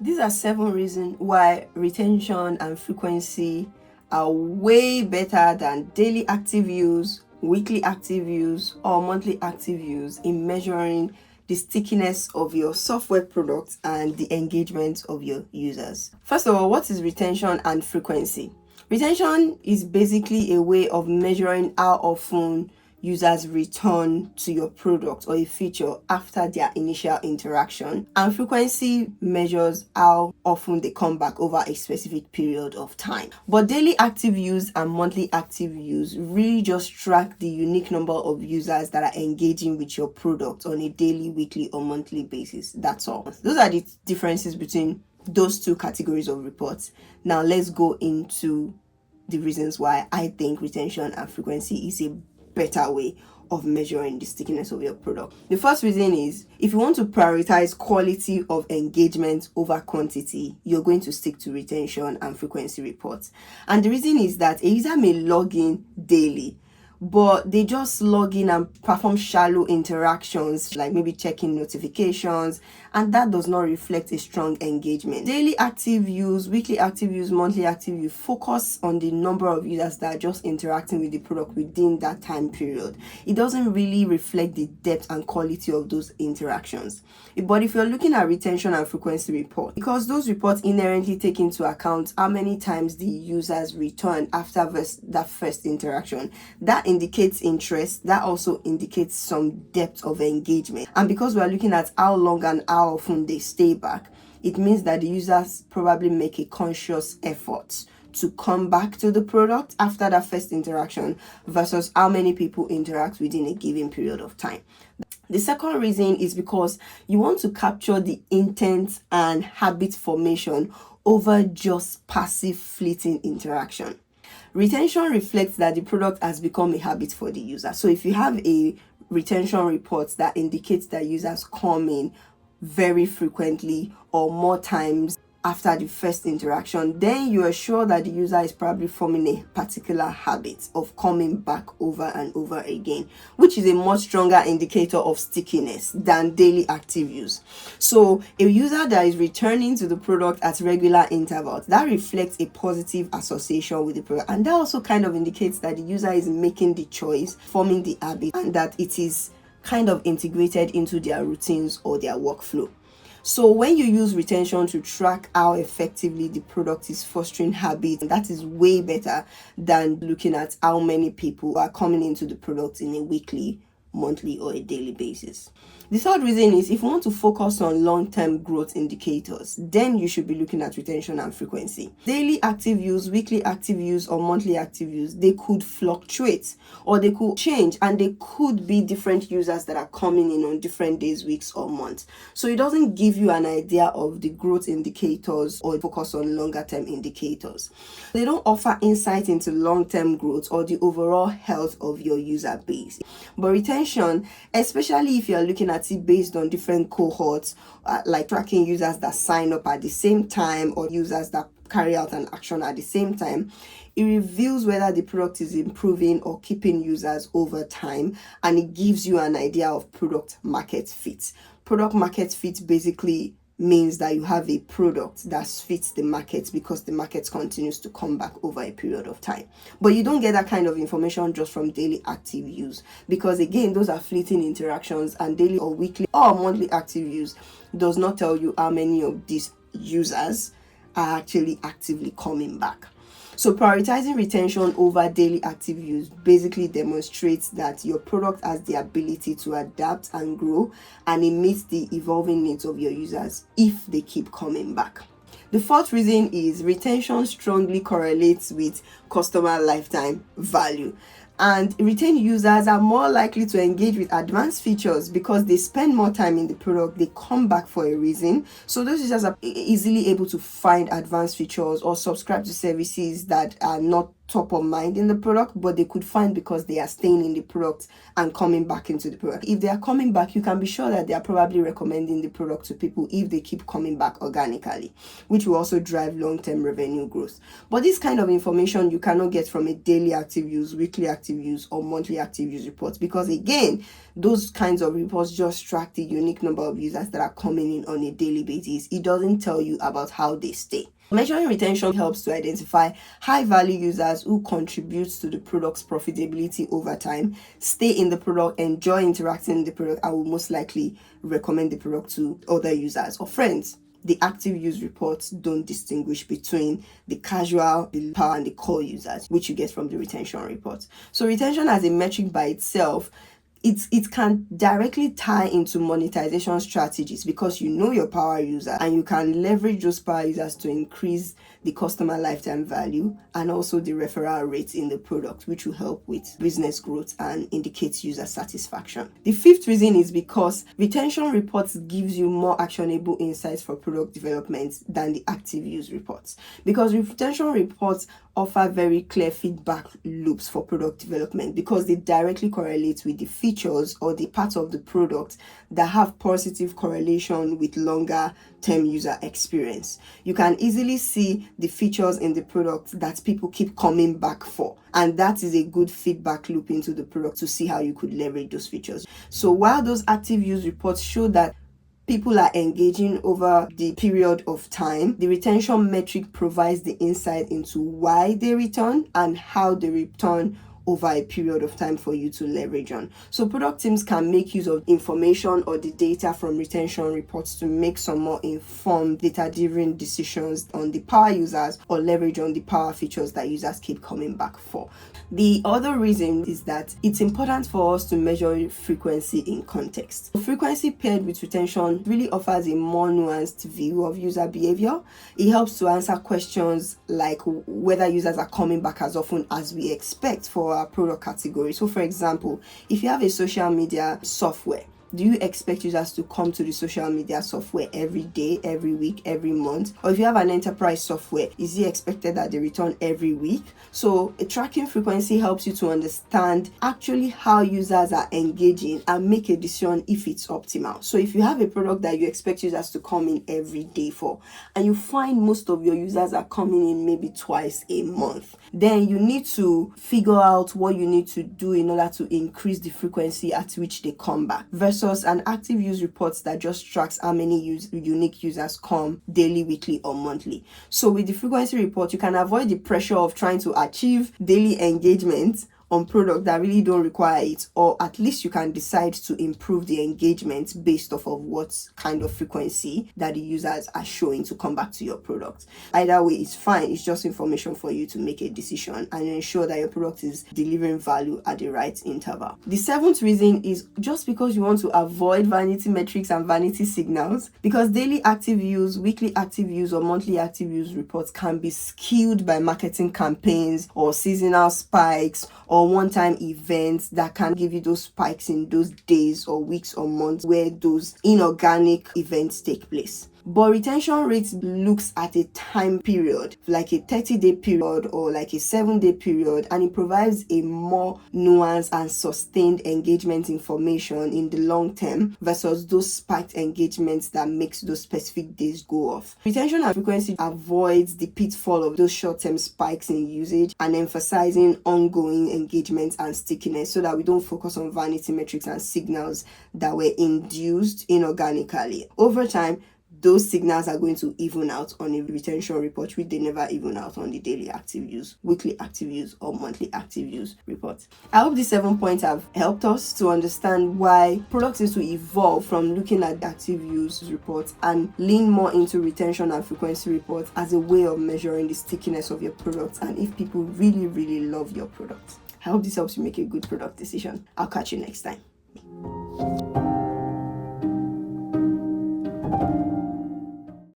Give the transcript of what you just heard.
These are 7 reasons why retention and frequency are way better than daily active use, weekly active use, or monthly active use in measuring the stickiness of your software products and the engagement of your users. First of all, what is retention and frequency? Retention is basically a way of measuring how often users return to your product or a feature after their initial interaction, and frequency measures how often they come back over a specific period of time. But daily active use and monthly active use really just track the unique number of users that are engaging with your product on a daily, weekly, or monthly basis. That's all. Those are the differences between those two categories of reports. Now let's go into the reasons why I think retention and frequency is a better way of measuring the stickiness of your product. The first reason is, if you want to prioritize quality of engagement over quantity, you're going to stick to retention and frequency reports. And the reason is that a user may log in daily, but they just log in and perform shallow interactions, like maybe checking notifications, and that does not reflect a strong engagement. Daily active use, weekly active use, monthly active use focus on the number of users that are just interacting with the product within that time period. It doesn't really reflect the depth and quality of those interactions. But if you're looking at retention and frequency report, because those reports inherently take into account how many times the users return after that first interaction, that indicates interest. That also indicates some depth of engagement. And because we're looking at how long and how often they stay back, it means that the users probably make a conscious effort to come back to the product after that first interaction versus how many people interact within a given period of time. The second reason is because you want to capture the intent and habit formation over just passive fleeting interaction. Retention reflects that the product has become a habit for the user. So if you have a retention report that indicates that users come in very frequently or more times after the first interaction, then you are sure that the user is probably forming a particular habit of coming back over and over again, which is a much stronger indicator of stickiness than daily active use. So a user that is returning to the product at regular intervals, that reflects a positive association with the product, and that also kind of indicates that the user is making the choice, forming the habit, and that it is kind of integrated into their routines or their workflow. So when you use retention to track how effectively the product is fostering habits, that is way better than looking at how many people are coming into the product in a weekly, monthly, or a daily basis. The third reason is, if you want to focus on long-term growth indicators, then you should be looking at retention and frequency. Daily active use, weekly active use, or monthly active use, they could fluctuate or they could change, and they could be different users that are coming in on different days, weeks, or months. So it doesn't give you an idea of the growth indicators or focus on longer term indicators. They don't offer insight into long-term growth or the overall health of your user base. But retention, especially if you're looking at it based on different cohorts, like tracking users that sign up at the same time or users that carry out an action at the same time, it reveals whether the product is improving or keeping users over time, and it gives you an idea of product market fit. Product market fit basically means that you have a product that fits the market because the market continues to come back over a period of time. But you don't get that kind of information just from daily active use, because again, those are fleeting interactions, and daily or weekly or monthly active use does not tell you how many of these users are actually actively coming back. So prioritizing retention over daily active use basically demonstrates that your product has the ability to adapt and grow, and it meets the evolving needs of your users if they keep coming back. The fourth reason is, retention strongly correlates with customer lifetime value. And retained users are more likely to engage with advanced features because they spend more time in the product, they come back for a reason. So those users are easily able to find advanced features or subscribe to services that are not top of mind in the product, but they could find because they are staying in the product and coming back into the product. If they are coming back, you can be sure that they are probably recommending the product to people if they keep coming back organically, which will also drive long-term revenue growth. But this kind of information you cannot get from a daily active use, weekly active use, or monthly active use reports, because again, those kinds of reports just track the unique number of users that are coming in on a daily basis. It doesn't tell you about how they stay. Measuring retention helps to identify high-value users who contribute to the product's profitability over time, stay in the product, enjoy interacting in the product, and will most likely recommend the product to other users or friends. The active use reports don't distinguish between the casual, the power, and the core users, which you get from the retention report. So retention as a metric by itself, it can directly tie into monetization strategies, because you know your power user and you can leverage those power users to increase the customer lifetime value and also the referral rate in the product, which will help with business growth and indicates user satisfaction. The fifth reason is because retention reports gives you more actionable insights for product development than the active use reports, because retention reports offer very clear feedback loops for product development, because they directly correlate with the features or the parts of the product that have positive correlation with longer term user experience. You can easily see the features in the product that people keep coming back for, and that is a good feedback loop into the product to see how you could leverage those features. So while those active use reports show that people are engaging over the period of time, the retention metric provides the insight into why they return and how they return over a period of time for you to leverage on. So product teams can make use of information or the data from retention reports to make some more informed data-driven decisions on the power users or leverage on the power features that users keep coming back for. The other reason is that it's important for us to measure frequency in context. Frequency paired with retention really offers a more nuanced view of user behavior. It helps to answer questions like whether users are coming back as often as we expect for our product category. So for example, if you have a social media software, do you expect users to come to the social media software every day, every week, every month? Or if you have an enterprise software, is it expected that they return every week? So a tracking frequency helps you to understand actually how users are engaging and make a decision if it's optimal. So if you have a product that you expect users to come in every day for, and you find most of your users are coming in maybe twice a month, then you need to figure out what you need to do in order to increase the frequency at which they come back, versus an active use reports that just tracks how many unique users come daily, weekly, or monthly. So with the frequency report, you can avoid the pressure of trying to achieve daily engagement on products that really don't require it, or at least you can decide to improve the engagement based off of what kind of frequency that the users are showing to come back to your product. Either way, it's fine. It's just information for you to make a decision and ensure that your product is delivering value at the right interval. The seventh reason is just because you want to avoid vanity metrics and vanity signals, because daily active use, weekly active use, or monthly active use reports can be skewed by marketing campaigns or seasonal spikes or one-time events that can give you those spikes in those days or weeks or months where those inorganic events take place. But retention rate looks at a time period, like a 30-day period or like a 7-day period, and it provides a more nuanced and sustained engagement information in the long term versus those spiked engagements that makes those specific days go off. Retention and frequency avoids the pitfall of those short-term spikes in usage and emphasizing ongoing engagement and stickiness, so that we don't focus on vanity metrics and signals that were induced inorganically. Over time, those signals are going to even out on a retention report, which they never even out on the daily active use, weekly active use, or monthly active use report. I hope these 7 points have helped us to understand why products need to evolve from looking at the active use reports and lean more into retention and frequency reports as a way of measuring the stickiness of your products and if people really, really love your product. I hope this helps you make a good product decision. I'll catch you next time.